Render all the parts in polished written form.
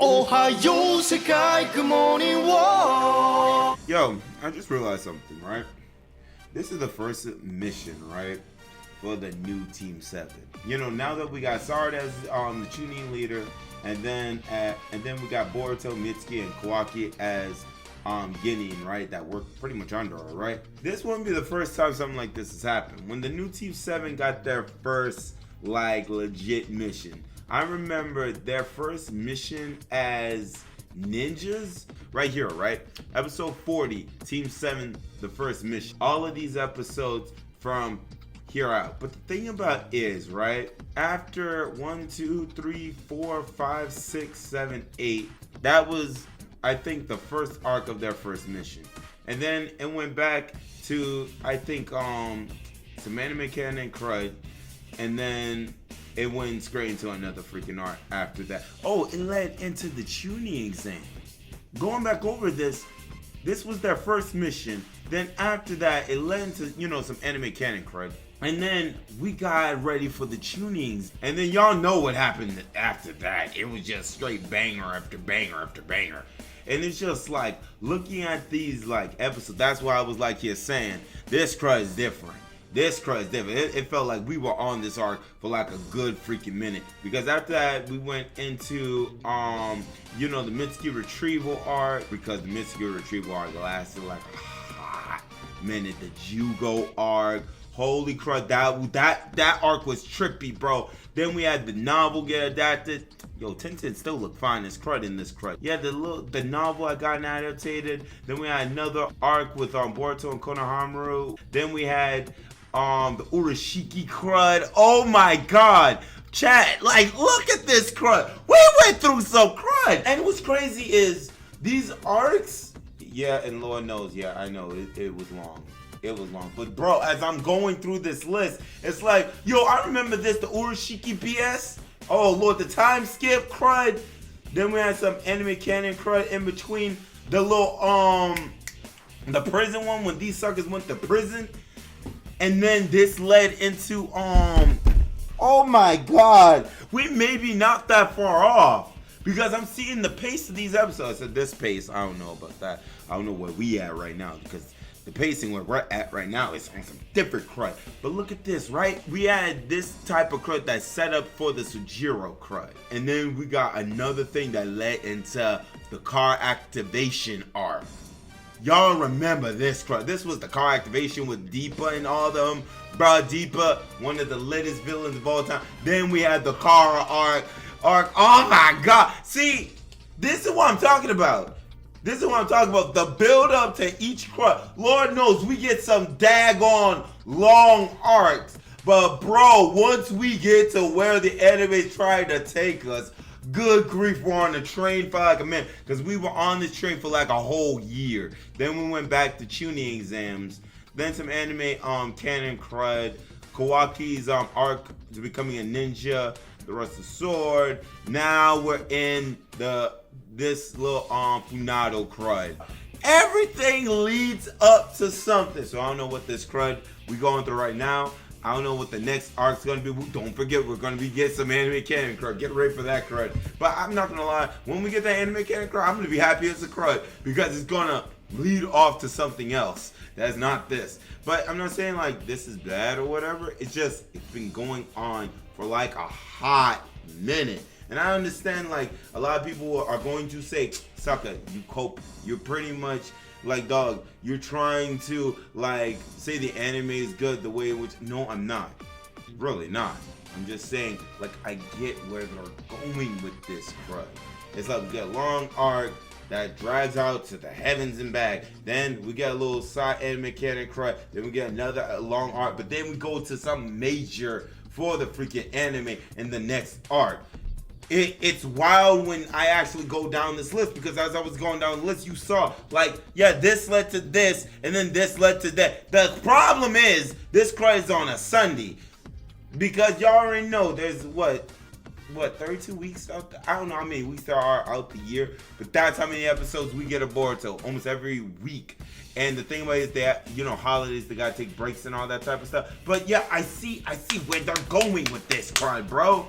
Ohayo Sekai, good morning, war. Yo, I just realized something, right? This is the first mission, right, for the new Team 7. You know, now that we got Sard as the tuning leader, and then we got Boruto, Mitsuki, and Kawaki as Guinean, right? That work pretty much under her, right? This wouldn't be the first time something like this has happened. When the new Team 7 got their first, like, legit mission, I remember their first mission as ninjas right here, right? Episode 40, Team 7, the first mission. All of these episodes from here out. But the thing about is, right, after 1, 2, 3, 4, 5, 6, 7, 8, that was, I think, the first arc of their first mission. And then it went back to, I think, some anime canon crud, and then it went straight into another freaking arc after that. Oh, it led into the tuning exam. Going back over this was their first mission. Then after that, it led into, you know, some anime canon crud. And then we got ready for the tunings. And then y'all know what happened after that. It was just straight banger after banger after banger. And it's just like, looking at these like episodes, that's why I was like here saying, this crud is different. This crud is different. It felt like we were on this arc for like a good freaking minute. Because after that, we went into, you know, the Mitsuki retrieval arc. Because the Mitsuki retrieval arc lasted like a hot minute. The Jugo arc. Holy crud, that arc was trippy, bro. Then we had the novel get adapted. Yo, Tintin still look fine as crud in this crud. Yeah, the novel had gotten adapted. Then we had another arc with Boruto and Konohamaru. Then we had the Urashiki crud. Oh my god. Chat, like, look at this crud. We went through some crud. And what's crazy is these arcs, yeah, and Lord knows, yeah, I know, it was long. It was long. But bro, as I'm going through this list, it's like, yo, I remember this, the Urashiki BS. Oh Lord, the time skip crud. Then we had some anime canon crud in between. The little the prison one, when these suckers went to prison. And then this led into oh my god, we maybe not that far off. Because I'm seeing the pace of these episodes. At this pace, I don't know about that. I don't know where we at right now, because the pacing where we're at right now is on some different crud. But look at this, right? We had this type of crud that's set up for the Sujiro crud. And then we got another thing that led into the car activation arc. Y'all remember this crud. This was the car activation with Deepa and all of them. Bro, Deepa, one of the latest villains of all time. Then we had the Kara arc. Oh my god. See, this is what I'm talking about. This is what I'm talking about. The build up to each crud. Lord knows we get some daggone long arcs. But bro, once we get to where the enemy's trying to take us, good grief, we're on the train for like a minute. Because we were on this train for like a whole year. Then we went back to tuning exams. Then some anime canon crud. Kawaki's arc to becoming a ninja. The Rusted Sword. Now we're in this little Funato crud. Everything leads up to something. So I don't know what this crud we going through right now. I don't know what the next arc's gonna be. Don't forget, we're gonna be getting some anime canon crud. Get ready for that crud. But I'm not gonna lie, when we get that anime canon crud, I'm gonna be happy as a crud because it's gonna lead off to something else. That's not this. But I'm not saying like this is bad or whatever. It's just, it's been going on for like a hot minute. And I understand, like, a lot of people are going to say, sucker, you cope. You're pretty much like, dog, you're trying to, like, say the anime is good the way it was. No, I'm not. Really not. I'm just saying, like, I get where they're going with this crud. It's like we get a long arc that drags out to the heavens and back. Then we get a little side anime canon crud. Then we get another long arc. But then we go to some major for the freaking anime in the next arc. It's wild when I actually go down this list, because as I was going down the list, you saw, like, yeah, this led to this, and then this led to that. The problem is, this crud is on a Sunday, because y'all already know there's, what, 32 weeks out there? I don't know how many weeks there are out the year, but that's how many episodes we get of Boruto, almost every week. And the thing about it is that, you know, holidays, they gotta take breaks and all that type of stuff. But yeah, I see where they're going with this crud, bro.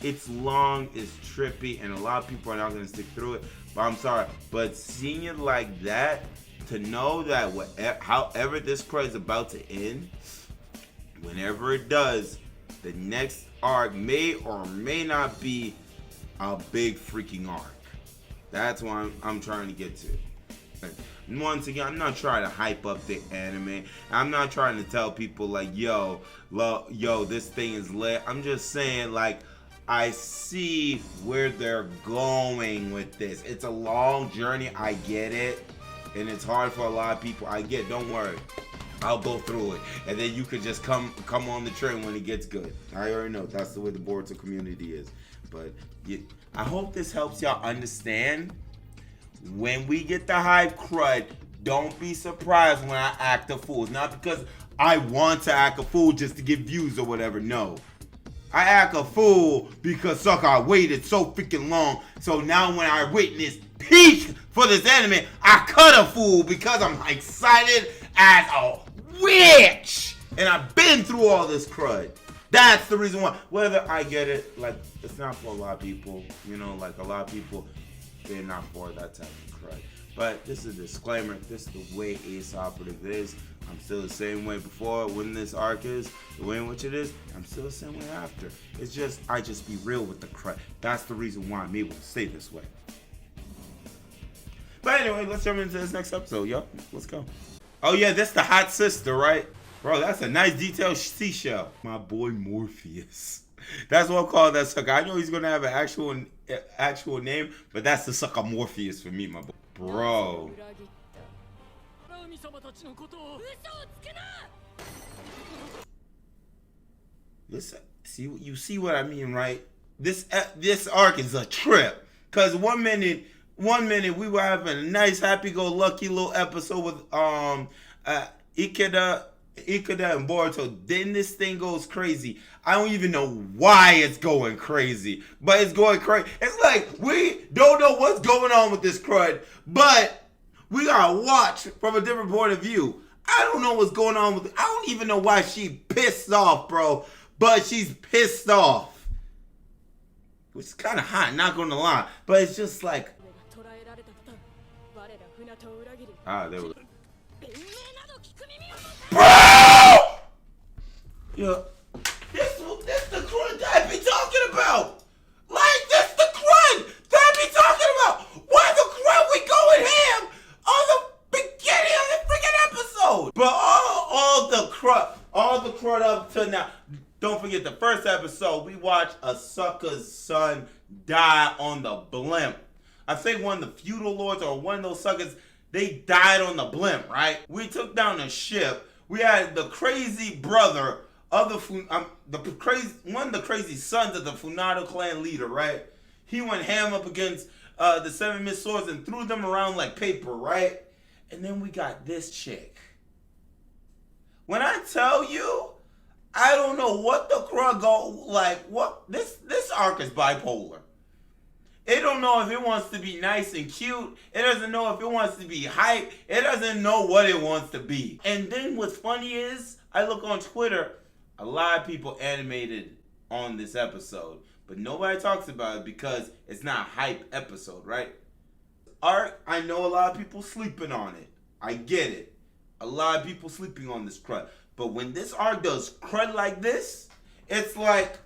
It's long, it's trippy, and a lot of people are not going to stick through it. But I'm sorry. But seeing it like that, to know that however this crud is about to end, whenever it does, the next arc may or may not be a big freaking arc. That's what I'm trying to get to. And once again, I'm not trying to hype up the anime. I'm not trying to tell people like, yo, this thing is lit. I'm just saying, like, I see where they're going with this. It's a long journey. I get it. And it's hard for a lot of people. I get it. Don't worry. I'll go through it. And then you can just come on the train when it gets good. I already know. That's the way the Boruto community is. But I hope this helps y'all understand. When we get the hype crud, don't be surprised when I act a fool. It's not because I want to act a fool just to get views or whatever. No. I act a fool because, I waited so freaking long. So now when I witness peak for this anime, I cut a fool because I'm excited as a witch. And I've been through all this crud. That's the reason why. Whether I get it, like, it's not for a lot of people. You know, like a lot of people, they're not for that type of crud. But this is a disclaimer. This is the way Ace Operative is. I'm still the same way before when this arc is, the way in which it is. I'm still the same way after. It's just, I just be real with the crud. That's the reason why I'm able to stay this way. But anyway, let's jump into this next episode, yo. Let's go. Oh yeah, that's the hot sister, right? Bro, that's a nice detailed seashell. My boy Morpheus. That's what I'm calling that sucker. I know he's gonna have an actual name, but that's the sucker Morpheus for me, my boy. Bro. Listen, you see what I mean, right? This arc is a trip. Cause one minute we were having a nice, happy-go-lucky little episode with Ikade and Boruto. Then this thing goes crazy. I don't even know why it's going crazy, but it's going crazy. It's like we don't know what's going on with this crud, but we gotta watch from a different point of view. I don't know what's going on with it. I don't even know why she pissed off, bro, but she's pissed off. Which is kind of hot, not gonna lie, but it's just like, there we go. Bro! Yeah. This the crud that I be talking about. Like, this the crud that I be talking about. Why the crud we going ham on the beginning of the freaking episode? But all the crud up to now. Don't forget the first episode, we watched a sucker's son die on the blimp. I think one of the feudal lords or one of those suckers, they died on the blimp, right? We took down a ship. We had the crazy brother of one of the crazy sons of the Funato clan leader, right? He went ham up against the 7 missed swords and threw them around like paper, right? And then we got this chick. When I tell you, I don't know what the crud go like. What this arc is bipolar. It don't know if it wants to be nice and cute. It doesn't know if it wants to be hype. It doesn't know what it wants to be. And then what's funny is, I look on Twitter, a lot of people animated on this episode, but nobody talks about it because it's not a hype episode, right? Arc, I know a lot of people sleeping on it. I get it. A lot of people sleeping on this crud. But when this arc does crud like this, it's like,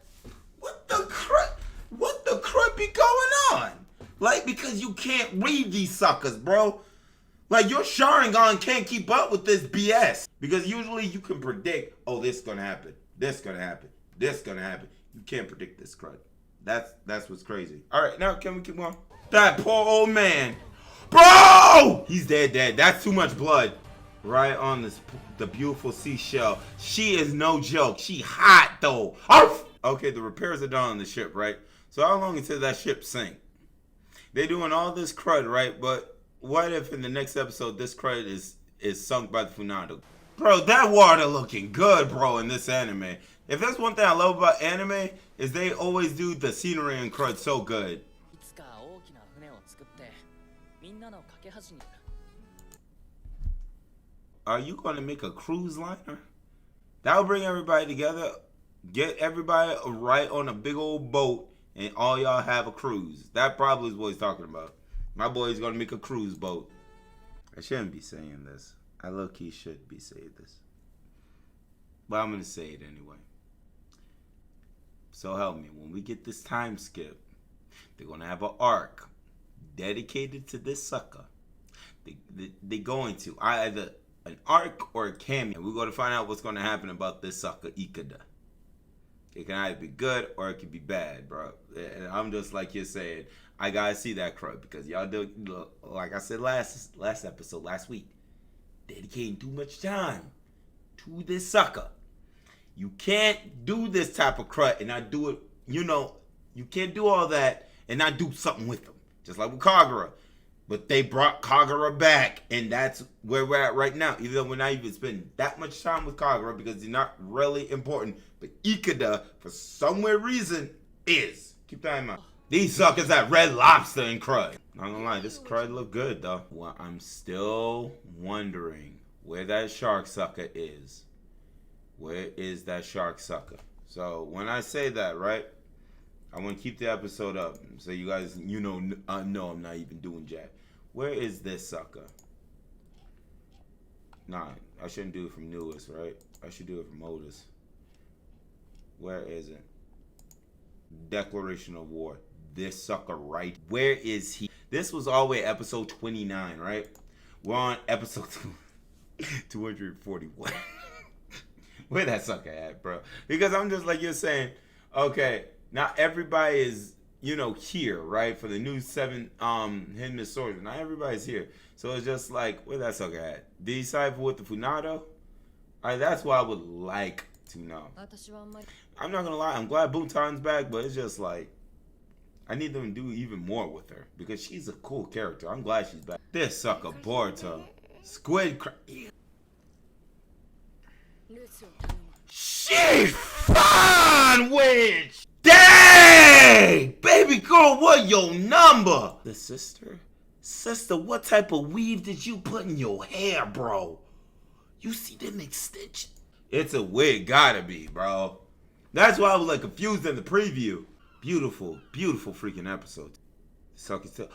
what the crud? What the crud be going on? Like, because you can't read these suckers, bro. Like, your Sharingan can't keep up with this BS. Because usually you can predict, oh, this is gonna happen. This is gonna happen. This is gonna happen. You can't predict this crud. That's what's crazy. Alright, now can we keep going? That poor old man. Bro! He's dead. That's too much blood. Right on the beautiful seashell. She is no joke. She hot, though. Arf! Okay, the repairs are done on the ship, right? So how long until that ship sink? They're doing all this crud, right? But what if in the next episode this crud is sunk by the Funato? Bro, that water looking good, bro, in this anime. If there's one thing I love about anime, is they always do the scenery and crud so good. Are you going to make a cruise liner? That'll bring everybody together, get everybody right on a big old boat, and all y'all have a cruise. That probably is what he's talking about. My boy's gonna make a cruise boat. I shouldn't be saying this. I low-key should be saying this. But I'm gonna say it anyway. So help me, when we get this time skip, they're gonna have an arc dedicated to this sucker. They're going to either an arc or a cameo. We're going to find out what's going to happen about this sucker, Ikade. It can either be good or it can be bad, bro. And I'm just like you're saying, I gotta see that crud because y'all do, like I said last episode, last week, dedicating too much time to this sucker. You can't do this type of crud and not do it, you can't do all that and not do something with them. Just like with Kagura. But they brought Kagura back, and that's where we're at right now. Even though we're not even spending that much time with Kagura because he's not really important. But Ikade, for some weird reason, is. Keep that in mind. These suckers at Red Lobster and crud. Not gonna lie, this crud look good though. Well, I'm still wondering where that shark sucker is. Where is that shark sucker? So when I say that, right? I want to keep the episode up so you guys, know I'm not even doing jack. Where is this sucker? Nah, I shouldn't do it from newest, right? I should do it from oldest. Where is it? Declaration of War. This sucker right. Where is he? This was all the way episode 29, right? We're on episode 241. Where that sucker at, bro? Because I'm just like you're saying, okay, not everybody is, here, right? For the new 7 Hidden Swords. Not everybody's here. So it's just like, where that sucker at? Did he cipher with the Funato? That's what I would like to know. I'm not gonna lie, I'm glad Bhutan's back, but it's just like, I need them to do even more with her. Because she's a cool character. I'm glad she's back. This sucker, Boruto. Squid She fine witch! Dang! Baby girl, what your number? The sister? Sister, what type of weave did you put in your hair, bro? You see them extensions? It's a wig, gotta be, bro. That's why I was like confused in the preview. Beautiful, beautiful freaking episode. Sucker's still.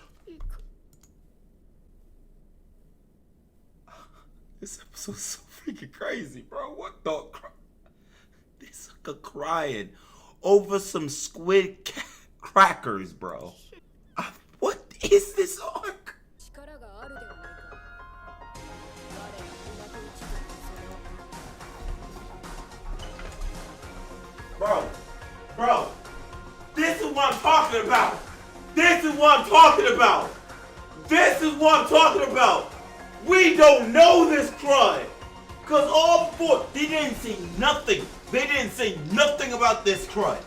This episode's so freaking crazy, bro. What the crap? This sucker crying over some squid crackers, bro. What is this arc? Bro, this is what I'm talking about. This is what I'm talking about. This is what I'm talking about. We don't know this crud. Because all before, they didn't say nothing. They didn't say nothing about this crud.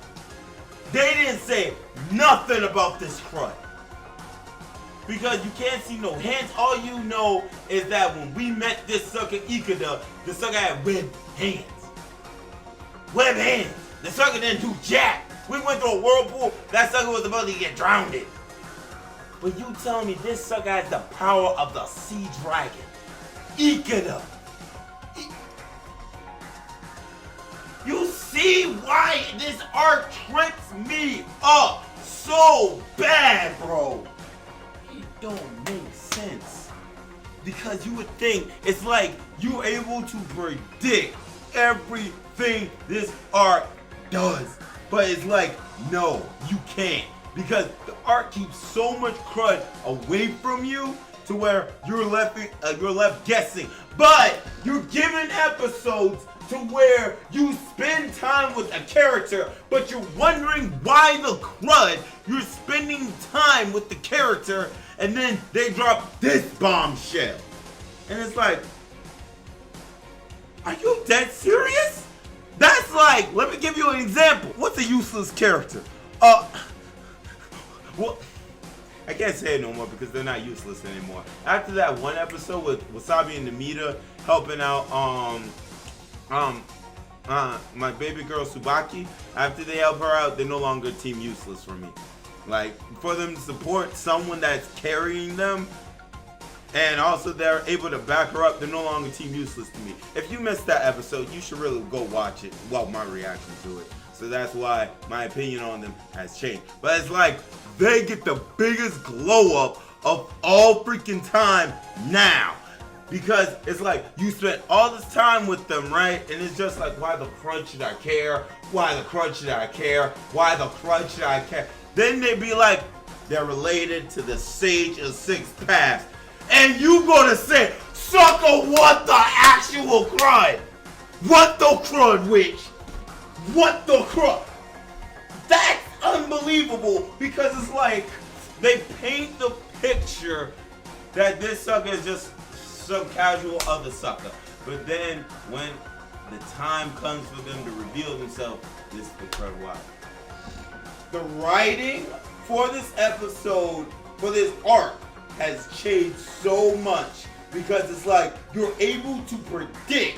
They didn't say nothing about this crud. Because you can't see no hands. All you know is that when we met this sucker Ikade, the sucker had webbed hands. Webbed hands. The sucker didn't do jack. We went through a whirlpool. That sucker was about to get drowned. But you telling me this sucker has the power of the sea dragon. Ikade. You see why this arc trips me up so bad, bro? It don't make sense. Because you would think it's like you're able to predict everything this arc does. But it's like, no, you can't. Because the arc keeps so much crud away from you to where you're left guessing. But you're given episodes to where you spend time with a character, but you're wondering why the crud you're spending time with the character, and then they drop this bombshell. And it's like, are you dead serious? That's like, let me give you an example. What's a useless character? Well, I can't say it no more because they're not useless anymore. After that one episode with Wasabi and Namita helping out my baby girl Tsubaki, after they help her out, they're no longer team useless for me. Like, for them to support someone that's carrying them, and also they're able to back her up, they're no longer team useless to me. If you missed that episode, you should really go watch it. Well, my reaction to it. So that's why my opinion on them has changed. But it's like they get the biggest glow up of all freaking time now. Because it's like you spent all this time with them, right? And it's just like, why the crunch should I care? Why the crunch should I care? Why the crunch should I care? Then they be like, they're related to the Sage of Six Paths. And you gonna say, sucker, what the actual crud? What the crud, witch? What the crud? That's unbelievable because it's like they paint the picture that this sucker is just some casual other sucker. But then when the time comes for them to reveal themselves, this is the crud why. The writing for this episode, for this arc, has changed so much because it's like you're able to predict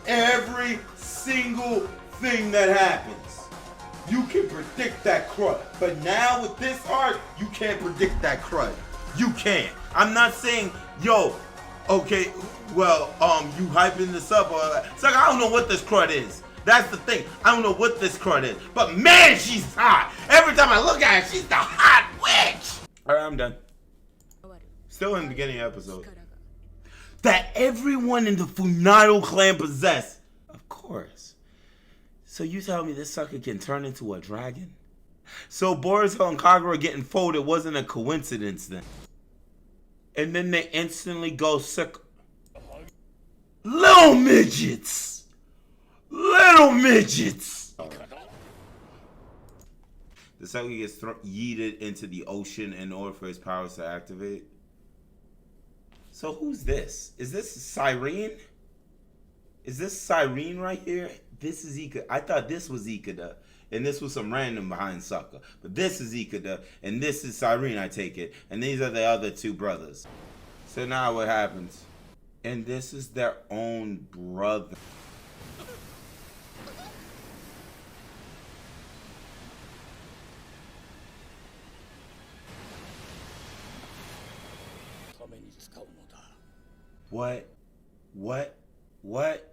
every single thing that happens. You can predict that crud. But now with this arc, you can't predict that crud. You can't. I'm not saying, yo, okay, well, you hyping this up or it's like I don't know what this crud is. That's the thing. I don't know what this crud is. But man, she's hot. Every time I look at her, she's the hot witch. Alright, I'm done. Still in the beginning of the episode. That everyone in the Funato clan possess. Of course. So you tell me this sucker can turn into a dragon? So Boruto and Kagura getting folded wasn't a coincidence then. And then they instantly go sick. Little midgets! Little midgets! The sucker gets yeeted into the ocean in order for his powers to activate. So who's this? Is this Cyrene? Is this Cyrene right here? This is Ikade. I thought this was Ikade. And this was some random behind sucker. But this is Ikade. And this is Cyrene, I take it. And these are the other two brothers. So now what happens? And this is their own brother. What?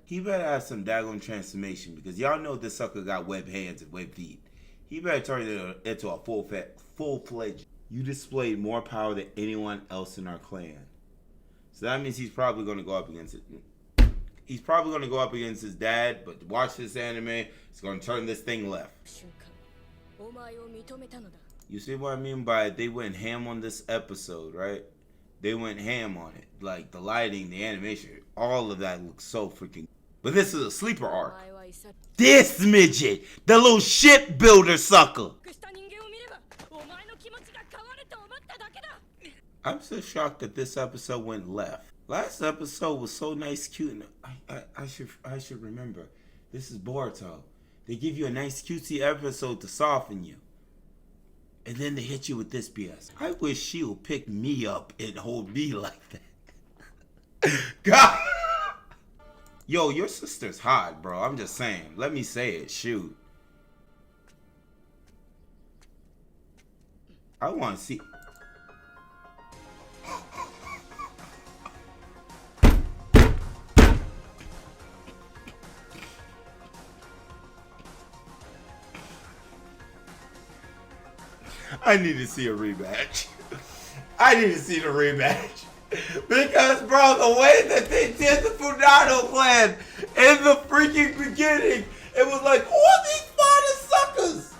He better have some daggone transformation because y'all know this sucker got web hands and web feet. He better turn it into a full-fledged. You displayed more power than anyone else in our clan. So that means he's probably going to go up against it. He's probably going to go up against his dad, but watch this anime. It's going to turn this thing left. You see what I mean by they went ham on this episode, right? They went ham on it. Like the lighting, the animation, all of that looks so freaking. But this is a sleeper arc. This midget, the little shipbuilder sucker. I'm so shocked that this episode went left. Last episode was so nice, cute, and I should remember. This is Boruto. They give you a nice, cutesy episode to soften you. And then they hit you with this BS. I wish she would pick me up and hold me like that. God. Yo, your sister's hot, bro. I'm just saying. Let me say it. Shoot. I want to see. I need to see a rematch. I need to see the rematch. Because, bro, the way that they did the Funato clan in the freaking beginning, it was like, who are these Spartan suckers?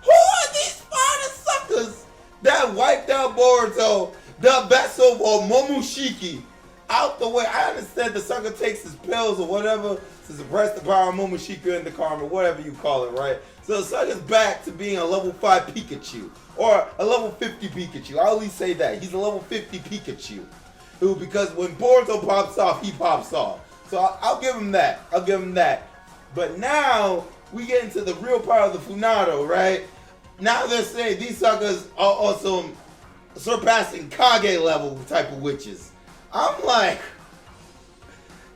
Who are these Spartan suckers that wiped out Boruto, the vessel or Momoshiki, out the way? I understand the sucker takes his pills or whatever to suppress the power of Momoshiki and the karma, whatever you call it, right? So the sucker's back to being a level 5 Pikachu. Or a level 50 Pikachu. I'll at least say that. He's a level 50 Pikachu. Who, because when Boruto pops off, he pops off. So I'll give him that. I'll give him that. But now, we get into the real power of the Funato, right? Now they're saying these suckers are also surpassing Kage level type of witches. I'm like...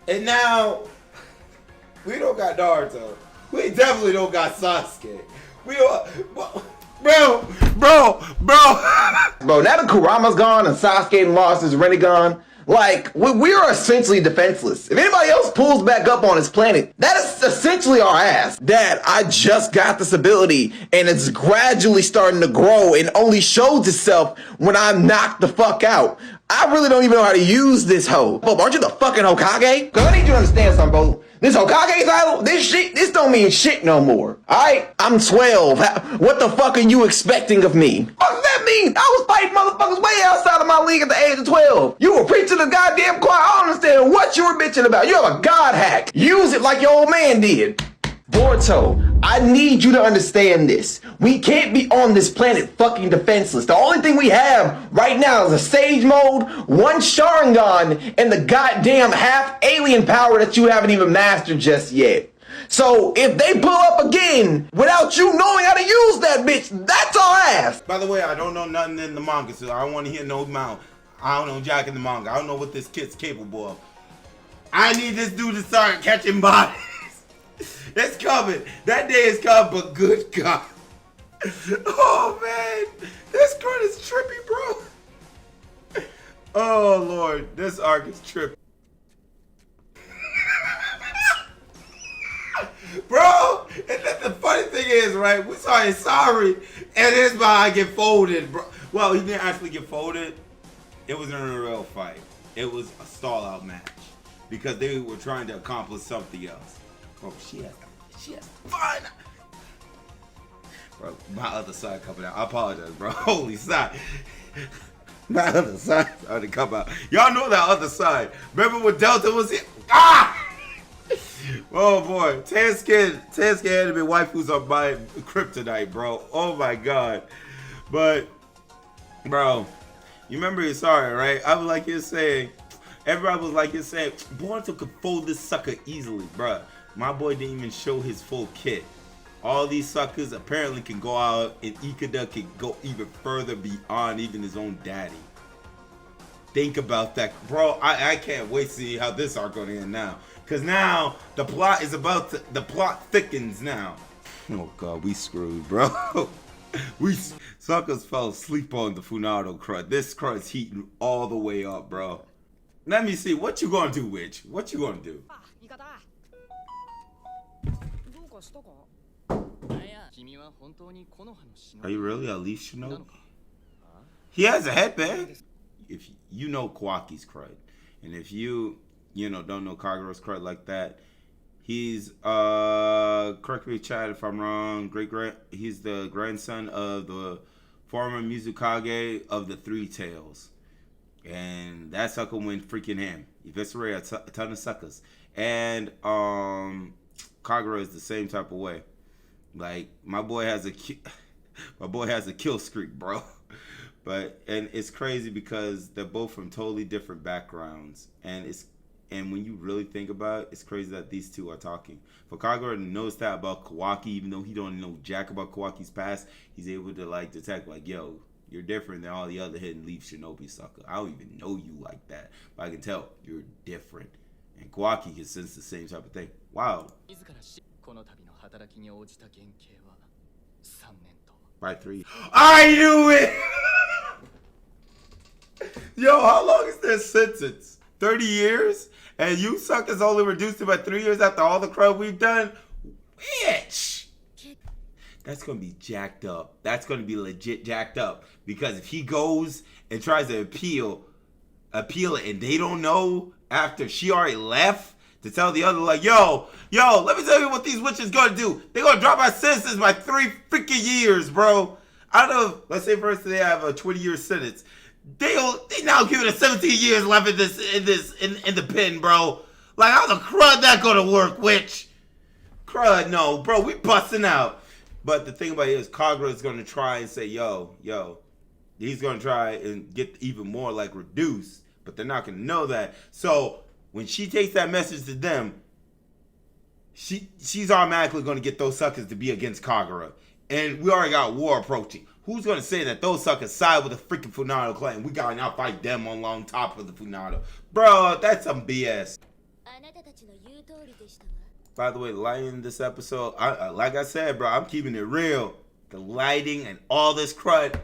And now, we don't got Naruto. We definitely don't got Sasuke. We don't... Bro, now that Kurama's gone and Sasuke lost his Rinnegan, Like, we are essentially defenseless. If anybody else pulls back up on this planet, that is essentially our ass. Dad, I just got this ability, and it's gradually starting to grow and only shows itself when I'm knocked the fuck out. I really don't even know how to use this hoe. Bo, aren't you the fucking Hokage? Cause I need you to understand something, Bo. This Hokage title, this don't mean shit no more. Alright? I'm 12. What the fuck are you expecting of me? What does that mean? I was fighting motherfuckers way outside of my league at the age of 12. You were preaching the goddamn choir. I don't understand what you were bitching about. You have a god hack. Use it like your old man did. Boruto, I need you to understand this. We can't be on this planet fucking defenseless. The only thing we have right now is a Sage Mode, one Sharingan, and the goddamn half alien power that you haven't even mastered just yet. So if they pull up again without you knowing how to use that bitch, that's our ass. By the way, I don't know nothing in the manga, so I don't want to hear no mouth. I don't know Jack in the manga. I don't know what this kid's capable of. I need this dude to start catching bodies. It's coming. That day is coming, but good God. Oh, man. This card is trippy, bro. Oh, Lord. This arc is trippy. Bro, and the funny thing is, right, we saw his sorry, and his body get folded, bro. Well, he didn't actually get folded. It wasn't a real fight. It was a stall-out match because they were trying to accomplish something else. Bro, she has fun. Bro, my other side coming out. I apologize, bro. Holy side. My other side started to come out. Y'all know that other side. Remember when Delta was here? Ah! Oh boy. Tan skin anime waifus on my kryptonite, bro. Oh my god. But, bro, you remember you're sorry, right? I was like you're saying, everybody was like you're saying, Boruto could fold this sucker easily, bro. My boy didn't even show his full kit. All these suckers apparently can go out, and Ikade can go even further beyond even his own daddy. Think about that. Bro, I can't wait to see how this arc gonna end now. Cause now the plot is about to, the plot thickens now. Oh god, we screwed, bro. Suckers fell asleep on the Funato crud. This crud's heating all the way up, bro. Let me see, what you gonna do, Witch? What you gonna do? Are you really at least Shinobi? He has a headband. If you know Kawaki's crud, and if you don't know Kagura's crud like that, he's correct me, Chad, if I'm wrong. He's the grandson of the former Mizukage of the Three Tails, and that sucker went freaking ham. He eviscerated a ton of suckers, and Kagura is the same type of way. Like my boy has a kill streak, bro. And it's crazy because they're both from totally different backgrounds, and when you really think about it, it's crazy that these two are talking. For Kagura knows that about Kawaki, even though he don't know jack about Kawaki's past, he's able to like detect like, yo, you're different than all the other hidden leaf Shinobi sucker. I don't even know you like that, but I can tell you're different. And Kawaki can sense the same type of thing. Wow. By 3. I knew it! Yo, how long is this sentence? 30 years? And you suckers only reduced it by 3 years after all the crud we've done? Bitch! That's gonna be jacked up. That's gonna be legit jacked up. Because if he goes and tries to appeal it, and they don't know after she already left to tell the other, like, yo, let me tell you what these witches gonna do. They're gonna drop our sentences by 3 freaking years, bro. I don't know. Let's say first they have a 20-year sentence. They now giving us 17 years left in the pen, bro. Like, how the crud that gonna work, witch? Crud, no, bro. We busting out. But the thing about it is, Kagura is gonna try and say, yo. He's gonna try and get even more like reduced, but they're not gonna know that. So when she takes that message to them, she's automatically gonna get those suckers to be against Kagura, and we already got war approaching. Who's gonna say that those suckers side with the freaking Funato clan? We gotta now fight them on top of the Funato. Bro, that's some BS. By the way, the lighting in this episode, like I said, bro, I'm keeping it real. The lighting and all this crud,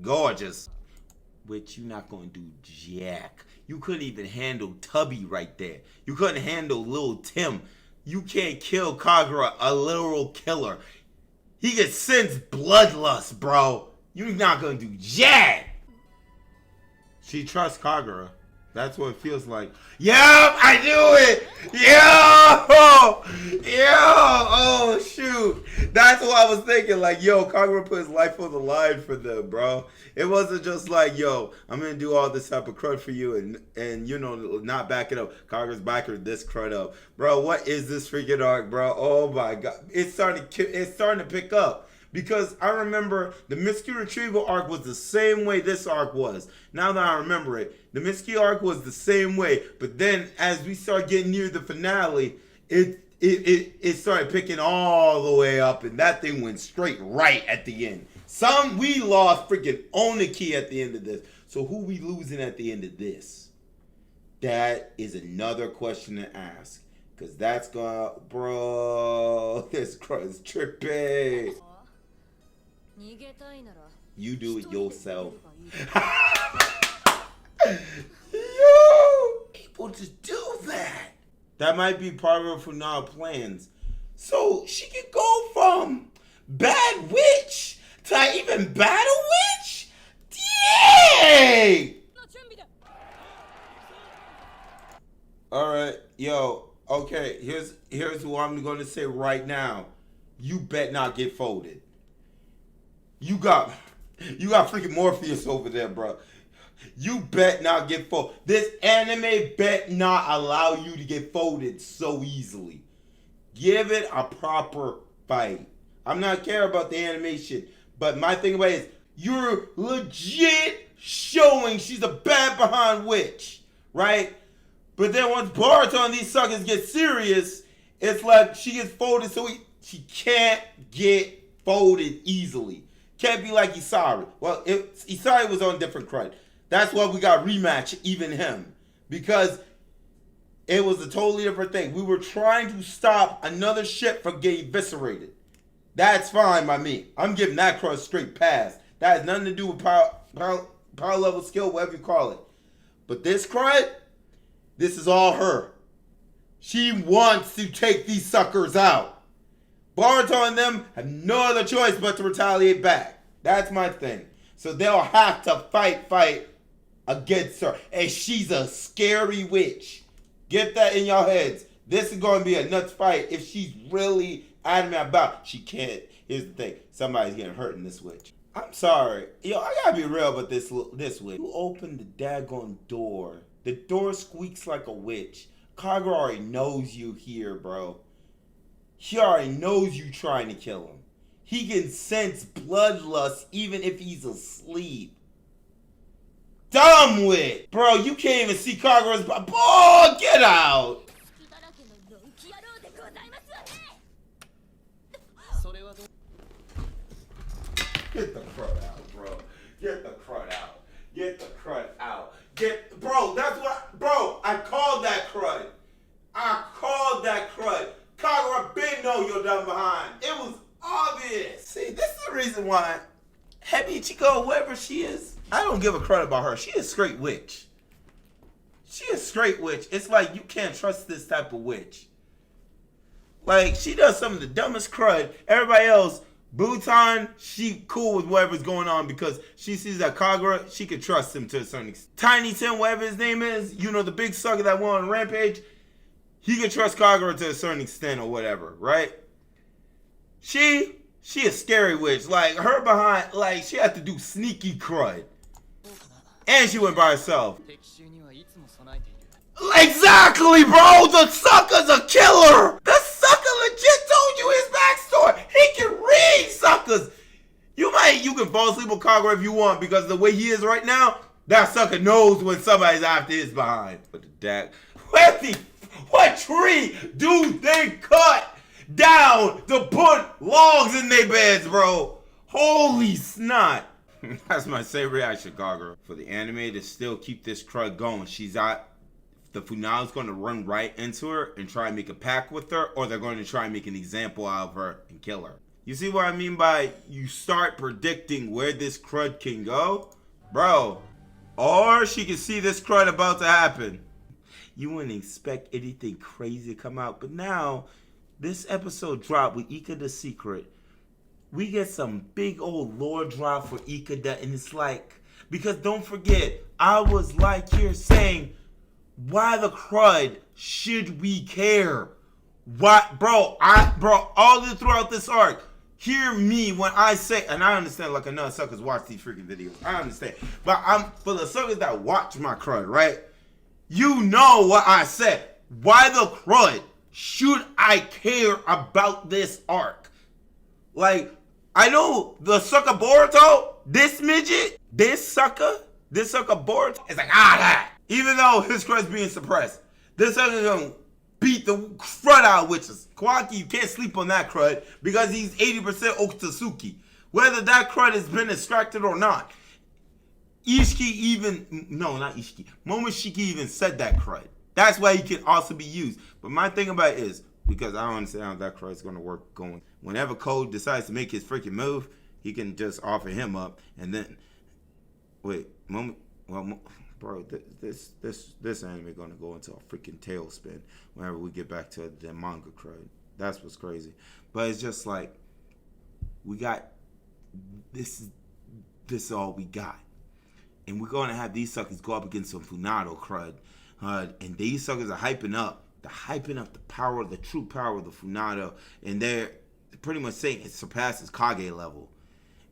gorgeous. which you're not gonna do jack. You couldn't even handle Tubby right there. You couldn't handle Lil Tim. You can't kill Kagura, a literal killer. He can sense bloodlust, bro. You're not gonna do jack. She trusts Kagura. That's what it feels like. Yup, I knew it. Oh shoot. That's what I was thinking. Like, yo, Kagura put his life on the line for them, bro. It wasn't just like, yo, I'm gonna do all this type of crud for you and you know, not back it up. Kagura's backing this crud up, bro. What is this freaking arc, bro? Oh my god, it's starting to pick up. Because I remember the Mitsuki Retrieval arc was the same way this arc was. Now that I remember it, the Mitsuki arc was the same way. But then as we start getting near the finale, it started picking all the way up, and that thing went straight right at the end. We lost freaking Oniki at the end of this. So who we losing at the end of this? That is another question to ask. Because that's gonna, bro, this crud is tripping. You do it yourself. Yo, able to do that. That might be part of Funato plans. So she can go from bad witch to even battle witch? Dang! Alright, yo, okay, here's what I'm gonna say right now. You bet not get folded. You got freaking Morpheus over there, bro. You bet not get folded. This anime bet not allow you to get folded so easily. Give it a proper fight. I'm not care about the animation, but my thing about it is you're legit showing she's a bad behind witch, right? But then once Boruto and these suckers get serious, it's like she gets folded so she can't get folded easily. Can't be like Isari. Well, Isari was on different crud. That's why we got rematch, even him. Because it was a totally different thing. We were trying to stop another ship from getting eviscerated. That's fine by me. I'm giving that crud straight pass. That has nothing to do with power level skill, whatever you call it. But this crud, this is all her. She wants to take these suckers out. Boruto and them have no other choice but to retaliate back. That's my thing. So they'll have to fight against her. And she's a scary witch. Get that in your heads. This is going to be a nuts fight if she's really adamant about it. She can't. Here's the thing. Somebody's getting hurt in this witch. I'm sorry. Yo, I gotta be real about this witch. You open the daggone door. The door squeaks like a witch. Kagura already knows you here, bro. He already knows you trying to kill him. He can sense bloodlust even if he's asleep. Dumb wit! Bro, you can't even see Kagura's... Boy, get out! Get the crud out, bro. Get the crud out. Get the crud out. Bro, that's what... Bro, I called that crud. Kagura big know you're done behind. It was obvious. See, this is the reason why Heavy Chico, whoever she is, I don't give a crud about her. She is straight witch. It's like you can't trust this type of witch. Like, she does some of the dumbest crud. Everybody else, Butan, she cool with whatever's going on because she sees that Kagura, she can trust him to a certain extent. Tiny Tim, whatever his name is, you know, the big sucker that went on Rampage, he can trust Kagura to a certain extent or whatever, right? She a scary witch. Like, her behind, like, she had to do sneaky crud. And she went by herself. Exactly, bro! The sucker's a killer! The sucker legit told you his backstory! He can read, suckers! You can fall asleep with Kagura if you want, because the way he is right now, that sucker knows when somebody's after his behind. But the deck, what tree do they cut down to put logs in their beds, bro? Holy snot. That's my same reaction, Kagura. For the anime to still keep this crud going, the Funato's going to run right into her and try and make a pact with her, or they're going to try and make an example out of her and kill her. You see what I mean by you start predicting where this crud can go? Bro, Or she can see this crud about to happen. You wouldn't expect anything crazy to come out. But now, this episode dropped with Ikade's secret. We get some big old lore drop for Ikade. And it's like, because don't forget, I was like here saying, why the crud should we care? Why, bro, all throughout this arc, hear me when I say, and I understand like enough suckers watch these freaking videos. I understand. But I'm for the suckers that watch my crud, right? You know what I said. Why the crud should I care about this arc? Like, I know the sucker Boruto, this midget, this sucker Boruto is like, that. Even though his crud's being suppressed, this sucker gonna beat the crud out of witches. Kawaki, you can't sleep on that crud because he's 80% Otsutsuki. Whether that crud has been extracted or not. Momoshiki even said that crud. That's why he can also be used. But my thing about it is, because I don't understand how that crud is going to work going. Whenever Code decides to make his freaking move, he can just offer him up and then, bro, this anime going to go into a freaking tailspin whenever we get back to the manga crud. That's what's crazy. But it's just like, we got, this is all we got. And we're going to have these suckers go up against some Funato crud. And these suckers are hyping up the power, the true power of the Funato. And they're pretty much saying it surpasses Kage level.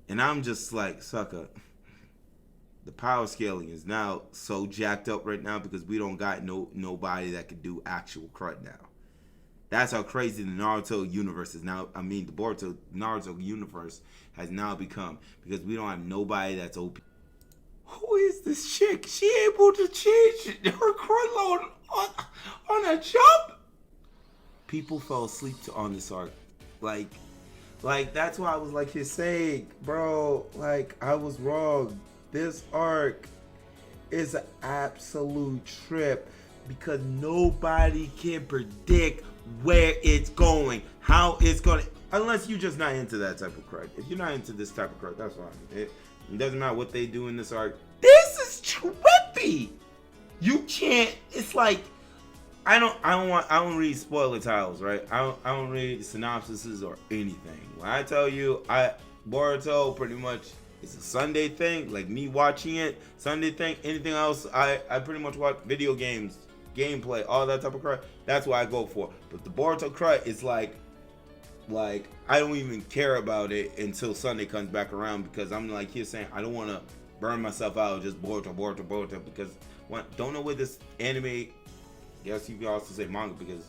And I'm just like, sucker, the power scaling is now so jacked up right now because we don't got nobody that can do actual crud now. That's how crazy the Naruto universe is now. I mean, the Boruto Naruto universe has now become because we don't have nobody that's OP. Who is this chick? She able to change her crud load on a jump? People fell asleep on this arc. Like that's why I was like, you're saying, bro, like I was wrong. This arc is an absolute trip because nobody can predict where it's going, how it's going, unless you're just not into that type of crud. If you're not into this type of crud, that's fine. It doesn't matter what they do in this arc. This is trippy. You can't. It's like I don't read spoiler titles, right? I don't read synopsises or anything. When I tell you, Boruto pretty much it's a Sunday thing. Like me watching it, Sunday thing. Anything else, I pretty much watch video games, gameplay, all that type of crud. That's what I go for. But the Boruto crud is like I don't even care about it until Sunday comes back around because I'm like here saying I don't want to burn myself out just Boruto because don't know where this anime. Yes, you can also say manga because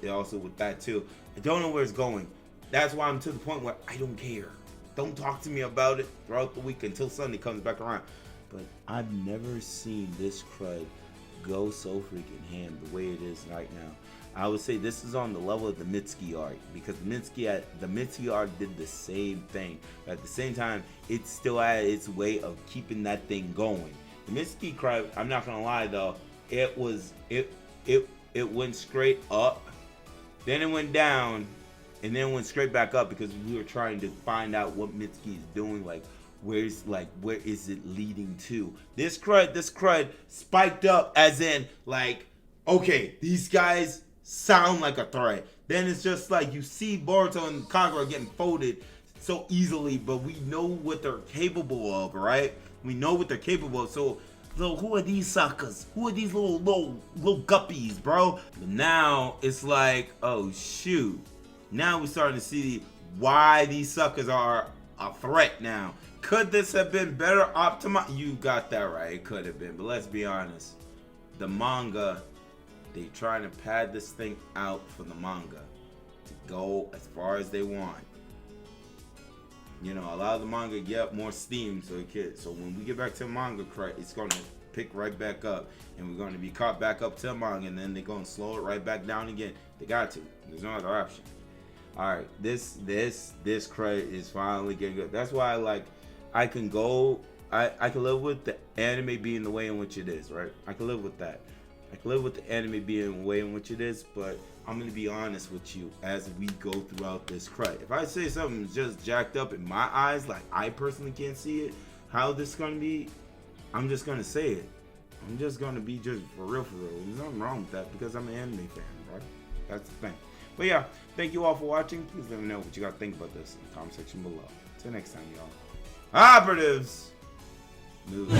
also with that too. I don't know where it's going. That's why I'm to the point where I don't care. Don't talk to me about it throughout the week until Sunday comes back around. But I've never seen this crud go so freaking ham the way it is right now. I would say this is on the level of the Mitsuki arc because the Mitsuki arc did the same thing. But at the same time, it still had its way of keeping that thing going. The Mitsuki crud, I'm not gonna lie though, it went straight up, then it went down, and then went straight back up because we were trying to find out what Mitsuki is doing, where is it leading to? This crud spiked up as in like, okay, these guys sound like a threat. Then it's just like you see Boruto and Kagura getting folded so easily, but we know what they're capable of, right? We know what they're capable of. So who are these suckers? Who are these little guppies, bro? But now it's like, oh shoot. Now we're starting to see why these suckers are a threat now. Could this have been better optimized? You got that right. It could have been. But let's be honest. The manga, they trying to pad this thing out for the manga to go as far as they want. You know, allow the manga to get up more steam so it can. So when we get back to manga, it's going to pick right back up. And we're going to be caught back up to the manga. And then they're going to slow it right back down again. They got to. There's no other option. Alright, this crud is finally getting good. That's why I can live with the anime being the way in which it is, right? I can live with that. I can live with the anime being the way in which it is, but I'm going to be honest with you as we go throughout this crud. If I say something's just jacked up in my eyes, like I personally can't see it, how this is going to be, I'm just gonna say it. I'm just gonna be just for real. There's nothing wrong with that because I'm an anime fan, right? That's the thing. But yeah, thank you all for watching. Please let me know what you guys think about this in the comment section below. Till next time, y'all. Operatives. Move.